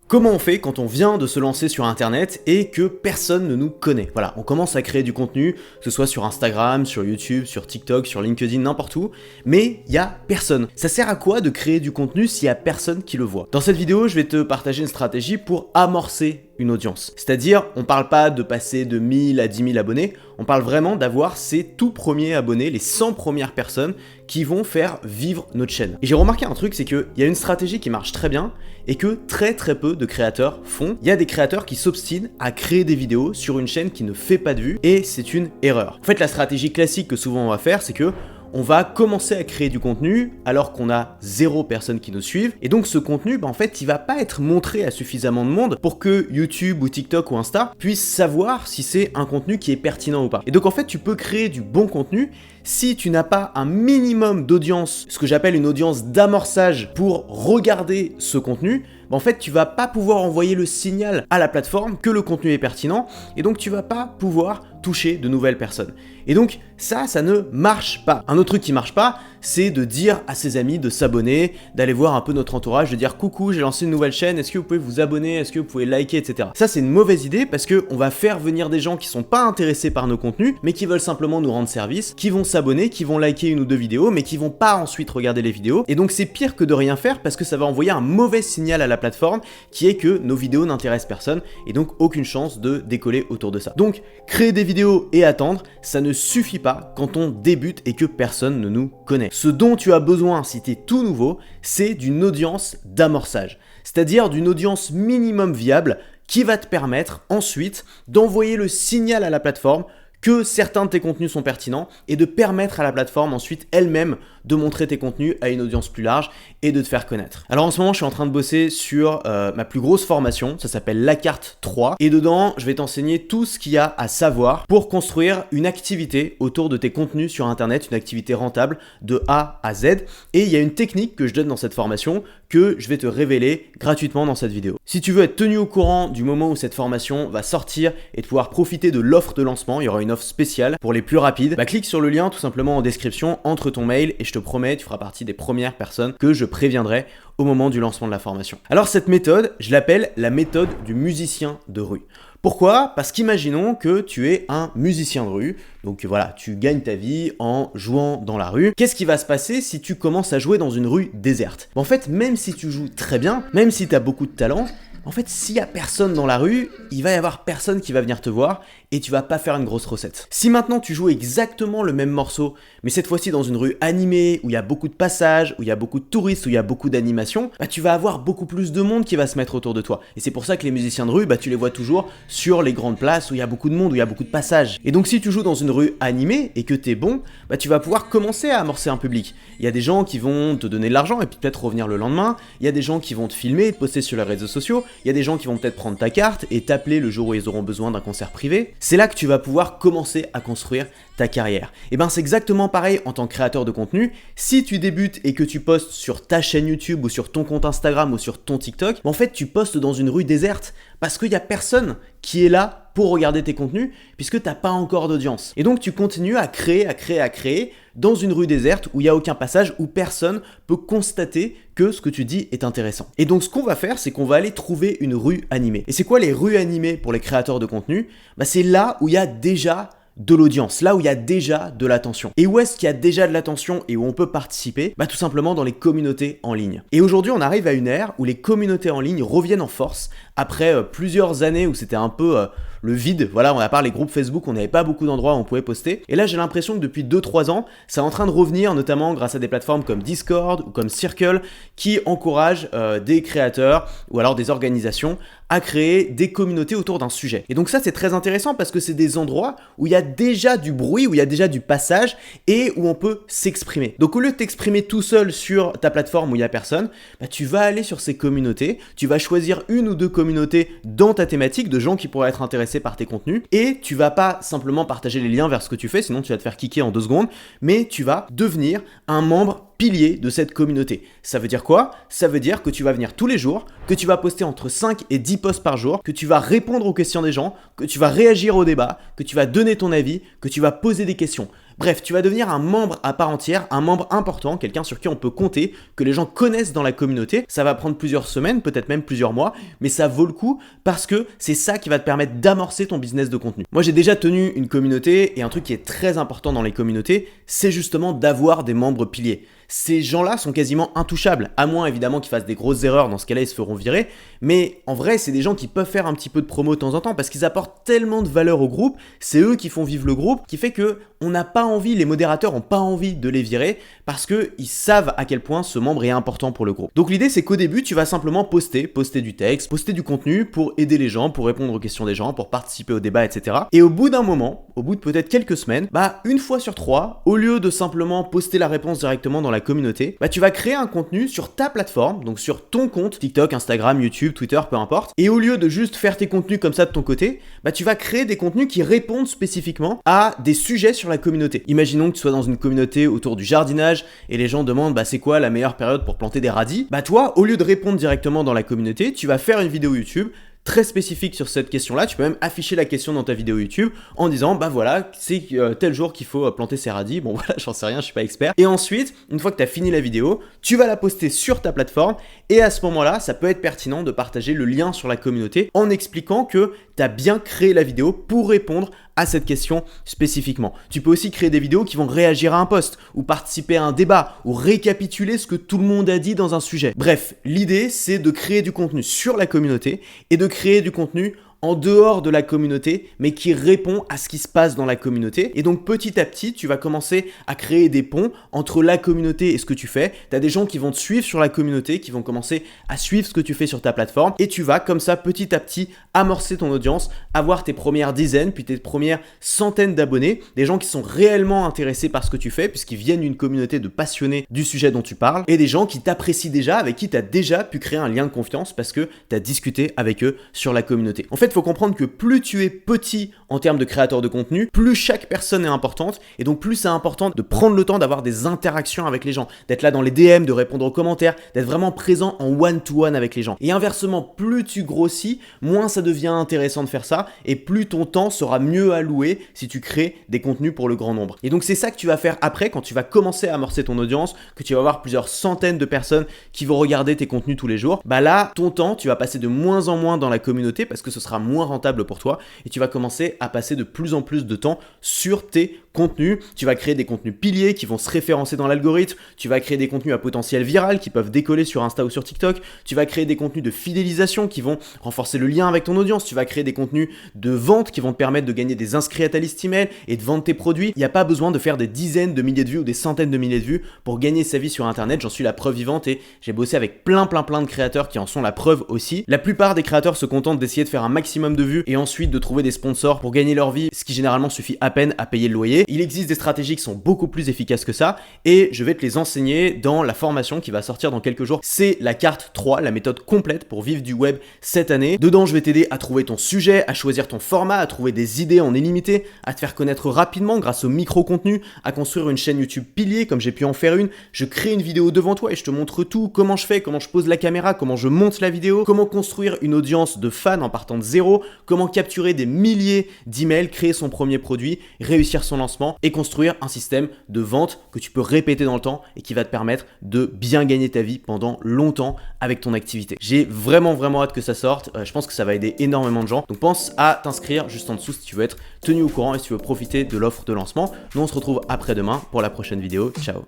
Comment on fait quand on vient de se lancer sur internet et que personne ne nous connaît? Voilà, on commence à créer du contenu, que ce soit sur Instagram, sur YouTube, sur TikTok, sur LinkedIn, n'importe où, mais il y a personne. Ça sert à quoi de créer du contenu s'il y a personne qui le voit? Dans cette vidéo, je vais te partager une stratégie pour amorcer une audience. C'est-à-dire, on parle pas de passer de 1000 à 10 000 abonnés, on parle vraiment d'avoir ces tout premiers abonnés, les 100 premières personnes qui vont faire vivre notre chaîne. Et j'ai remarqué un truc, c'est qu'il y a une stratégie qui marche très bien et que très peu de créateurs font. Il y a des créateurs qui s'obstinent à créer des vidéos sur une chaîne qui ne fait pas de vues et c'est une erreur. En fait, la stratégie classique que souvent on va faire, c'est que on va commencer à créer du contenu alors qu'on a 0 personnes qui nous suivent. Et donc ce contenu, en fait, il va pas être montré à suffisamment de monde pour que YouTube ou TikTok ou Insta puissent savoir si c'est un contenu qui est pertinent ou pas. Et donc en fait, tu peux créer du bon contenu si tu n'as pas un minimum d'audience, ce que j'appelle une audience d'amorçage pour regarder ce contenu. En fait, tu vas pas pouvoir envoyer le signal à la plateforme que le contenu est pertinent et donc tu vas pas pouvoir toucher de nouvelles personnes. Et donc ça ne marche pas. Un autre truc qui marche pas, c'est de dire à ses amis de s'abonner, d'aller voir un peu notre entourage, de dire coucou, j'ai lancé une nouvelle chaîne, est-ce que vous pouvez vous abonner, est-ce que vous pouvez liker, etc. Ça c'est une mauvaise idée parce que on va faire venir des gens qui sont pas intéressés par nos contenus, mais qui veulent simplement nous rendre service, qui vont s'abonner, qui vont liker une ou deux vidéos, mais qui vont pas ensuite regarder les vidéos. Et donc c'est pire que de rien faire parce que ça va envoyer un mauvais signal à la plateforme qui est que nos vidéos n'intéressent personne et donc aucune chance de décoller autour de ça. Donc créer des vidéos et attendre, ça ne suffit pas quand on débute et que personne ne nous connaît. Ce dont tu as besoin si tu es tout nouveau, c'est d'une audience d'amorçage, c'est-à-dire d'une audience minimum viable qui va te permettre ensuite d'envoyer le signal à la plateforme que certains de tes contenus sont pertinents et de permettre à la plateforme ensuite elle-même de montrer tes contenus à une audience plus large et de te faire connaître. Alors en ce moment, je suis en train de bosser sur ma plus grosse formation, ça s'appelle La Carte 3 et dedans, je vais t'enseigner tout ce qu'il y a à savoir pour construire une activité autour de tes contenus sur internet, une activité rentable de A à Z. Et il y a une technique que je donne dans cette formation que je vais te révéler gratuitement dans cette vidéo. Si tu veux être tenu au courant du moment où cette formation va sortir et de pouvoir profiter de l'offre de lancement, il y aura une offre spéciale pour les plus rapides, clique sur le lien tout simplement en description, entre ton mail et je te promets, tu feras partie des premières personnes que je préviendrai au moment du lancement de la formation. Alors cette méthode, je l'appelle la méthode du musicien de rue. Pourquoi? Parce qu'imaginons que tu es un musicien de rue, donc voilà, tu gagnes ta vie en jouant dans la rue. Qu'est-ce qui va se passer si tu commences à jouer dans une rue déserte? En fait, même si tu joues très bien, même si tu as beaucoup de talent, en fait, s'il y a personne dans la rue, il va y avoir personne qui va venir te voir et tu vas pas faire une grosse recette. Si maintenant tu joues exactement le même morceau, mais cette fois-ci dans une rue animée, où il y a beaucoup de passages, où il y a beaucoup de touristes, où il y a beaucoup d'animations, tu vas avoir beaucoup plus de monde qui va se mettre autour de toi. Et c'est pour ça que les musiciens de rue, tu les vois toujours sur les grandes places où il y a beaucoup de monde, où il y a beaucoup de passages. Et donc si tu joues dans une rue animée et que t'es bon, tu vas pouvoir commencer à amorcer un public. Il y a des gens qui vont te donner de l'argent et puis peut-être revenir le lendemain. Il y a des gens qui vont te filmer et te poster sur les réseaux sociaux. Il y a des gens qui vont peut-être prendre ta carte et t'appeler le jour où ils auront besoin d'un concert privé. C'est là que tu vas pouvoir commencer à construire ta carrière. Et c'est exactement pareil en tant que créateur de contenu. Si tu débutes et que tu postes sur ta chaîne YouTube ou sur ton compte Instagram ou sur ton TikTok, en fait tu postes dans une rue déserte parce qu'il n'y a personne qui est là pour regarder tes contenus puisque tu n'as pas encore d'audience. Et donc tu continues à créer dans une rue déserte où il n'y a aucun passage, où personne peut constater que ce que tu dis est intéressant. Et donc ce qu'on va faire, c'est qu'on va aller trouver une rue animée. Et c'est quoi les rues animées pour les créateurs de contenu? C'est là où il y a déjà de l'audience, là où il y a déjà de l'attention. Et où est-ce qu'il y a déjà de l'attention et où on peut participer? Tout simplement dans les communautés en ligne. Et aujourd'hui, on arrive à une ère où les communautés en ligne reviennent en force après plusieurs années où c'était un peu le vide. Voilà, à part les groupes Facebook, on n'avait pas beaucoup d'endroits où on pouvait poster. Et là, j'ai l'impression que depuis 2-3 ans, c'est en train de revenir, notamment grâce à des plateformes comme Discord ou comme Circle qui encouragent des créateurs ou alors des organisations à créer des communautés autour d'un sujet. Et donc ça, c'est très intéressant parce que c'est des endroits où il y a déjà du bruit, où il y a déjà du passage et où on peut s'exprimer. Donc au lieu de t'exprimer tout seul sur ta plateforme où il n'y a personne, tu vas aller sur ces communautés, tu vas choisir une ou deux communautés dans ta thématique de gens qui pourraient être intéressés par tes contenus et tu vas pas simplement partager les liens vers ce que tu fais, sinon tu vas te faire kicker en 2 secondes, mais tu vas devenir un membre pilier de cette communauté. Ça veut dire quoi? Ça veut dire que tu vas venir tous les jours, que tu vas poster entre 5 et 10 posts par jour, que tu vas répondre aux questions des gens, que tu vas réagir au débat, que tu vas donner ton avis, que tu vas poser des questions. Bref, tu vas devenir un membre à part entière, un membre important, quelqu'un sur qui on peut compter, que les gens connaissent dans la communauté. Ça va prendre plusieurs semaines, peut-être même plusieurs mois, mais ça vaut le coup parce que c'est ça qui va te permettre d'amorcer ton business de contenu. Moi, j'ai déjà tenu une communauté et un truc qui est très important dans les communautés, c'est justement d'avoir des membres piliers. Ces gens-là sont quasiment intouchables, à moins évidemment qu'ils fassent des grosses erreurs, dans ce cas-là ils se feront virer, mais en vrai c'est des gens qui peuvent faire un petit peu de promo de temps en temps parce qu'ils apportent tellement de valeur au groupe, c'est eux qui font vivre le groupe, qui fait que on n'a pas envie, les modérateurs n'ont pas envie de les virer parce qu'ils savent à quel point ce membre est important pour le groupe. Donc l'idée c'est qu'au début tu vas simplement poster du texte, poster du contenu pour aider les gens, pour répondre aux questions des gens, pour participer au débat, etc. Et au bout d'un moment, au bout de peut-être quelques semaines, une fois sur 3, au lieu de simplement poster la réponse directement dans la communauté, tu vas créer un contenu sur ta plateforme, donc sur ton compte, TikTok, Instagram, YouTube, Twitter, peu importe. Et au lieu de juste faire tes contenus comme ça de ton côté, tu vas créer des contenus qui répondent spécifiquement à des sujets sur la communauté. Imaginons que tu sois dans une communauté autour du jardinage et les gens demandent c'est quoi la meilleure période pour planter des radis. Toi, au lieu de répondre directement dans la communauté, tu vas faire une vidéo YouTube très spécifique sur cette question-là. Tu peux même afficher la question dans ta vidéo YouTube en disant voilà, c'est tel jour qu'il faut planter ses radis. Bon voilà, j'en sais rien, je suis pas expert. Et ensuite, une fois que tu as fini la vidéo, tu vas la poster sur ta plateforme et à ce moment-là, ça peut être pertinent de partager le lien sur la communauté en expliquant que tu as bien créé la vidéo pour répondre à cette question spécifiquement. Tu peux aussi créer des vidéos qui vont réagir à un post ou participer à un débat ou récapituler ce que tout le monde a dit dans un sujet. Bref, l'idée c'est de créer du contenu sur la communauté et de créer du contenu en dehors de la communauté, mais qui répond à ce qui se passe dans la communauté. Et donc petit à petit, tu vas commencer à créer des ponts entre la communauté et ce que tu fais. Tu as des gens qui vont te suivre sur la communauté, qui vont commencer à suivre ce que tu fais sur ta plateforme. Et tu vas comme ça, petit à petit, amorcer ton audience, avoir tes premières dizaines, puis tes premières centaines d'abonnés, des gens qui sont réellement intéressés par ce que tu fais, puisqu'ils viennent d'une communauté de passionnés du sujet dont tu parles, et des gens qui t'apprécient déjà, avec qui tu as déjà pu créer un lien de confiance parce que tu as discuté avec eux sur la communauté. En fait, il faut comprendre que plus tu es petit en termes de créateur de contenu, plus chaque personne est importante et donc plus c'est important de prendre le temps d'avoir des interactions avec les gens, d'être là dans les DM, de répondre aux commentaires, d'être vraiment présent en one-to-one avec les gens. Et inversement, plus tu grossis, moins ça devient intéressant de faire ça et plus ton temps sera mieux alloué si tu crées des contenus pour le grand nombre. Et donc c'est ça que tu vas faire après quand tu vas commencer à amorcer ton audience, que tu vas avoir plusieurs centaines de personnes qui vont regarder tes contenus tous les jours. Là, ton temps, tu vas passer de moins en moins dans la communauté parce que ce sera moins rentable pour toi et tu vas commencer à passer de plus en plus de temps sur tes contenus. Tu vas créer des contenus piliers qui vont se référencer dans l'algorithme, tu vas créer des contenus à potentiel viral qui peuvent décoller sur Insta ou sur TikTok, tu vas créer des contenus de fidélisation qui vont renforcer le lien avec ton audience, tu vas créer des contenus de vente qui vont te permettre de gagner des inscrits à ta liste email et de vendre tes produits. Il n'y a pas besoin de faire des dizaines de milliers de vues ou des centaines de milliers de vues pour gagner sa vie sur internet, j'en suis la preuve vivante et j'ai bossé avec plein de créateurs qui en sont la preuve aussi. La plupart des créateurs se contentent d'essayer de faire un maximum de vues et ensuite de trouver des sponsors pour gagner leur vie, ce qui généralement suffit à peine à payer le loyer. Il existe des stratégies qui sont beaucoup plus efficaces que ça et je vais te les enseigner dans la formation qui va sortir dans quelques jours. C'est la carte 3, la méthode complète pour vivre du web cette année. Dedans, je vais t'aider à trouver ton sujet, à choisir ton format, à trouver des idées en illimité, à te faire connaître rapidement grâce au micro-contenu, à construire une chaîne YouTube pilier comme j'ai pu en faire une. Je crée une vidéo devant toi et je te montre tout, comment je fais, comment je pose la caméra, comment je monte la vidéo, comment construire une audience de fans en partant de zéro, comment capturer des milliers d'emails, créer son premier produit, réussir son lancement et construire un système de vente que tu peux répéter dans le temps et qui va te permettre de bien gagner ta vie pendant longtemps avec ton activité. J'ai vraiment hâte que ça sorte, je pense que ça va aider énormément de gens, donc pense à t'inscrire juste en dessous si tu veux être tenu au courant et si tu veux profiter de l'offre de lancement. Nous on se retrouve après-demain pour la prochaine vidéo, ciao.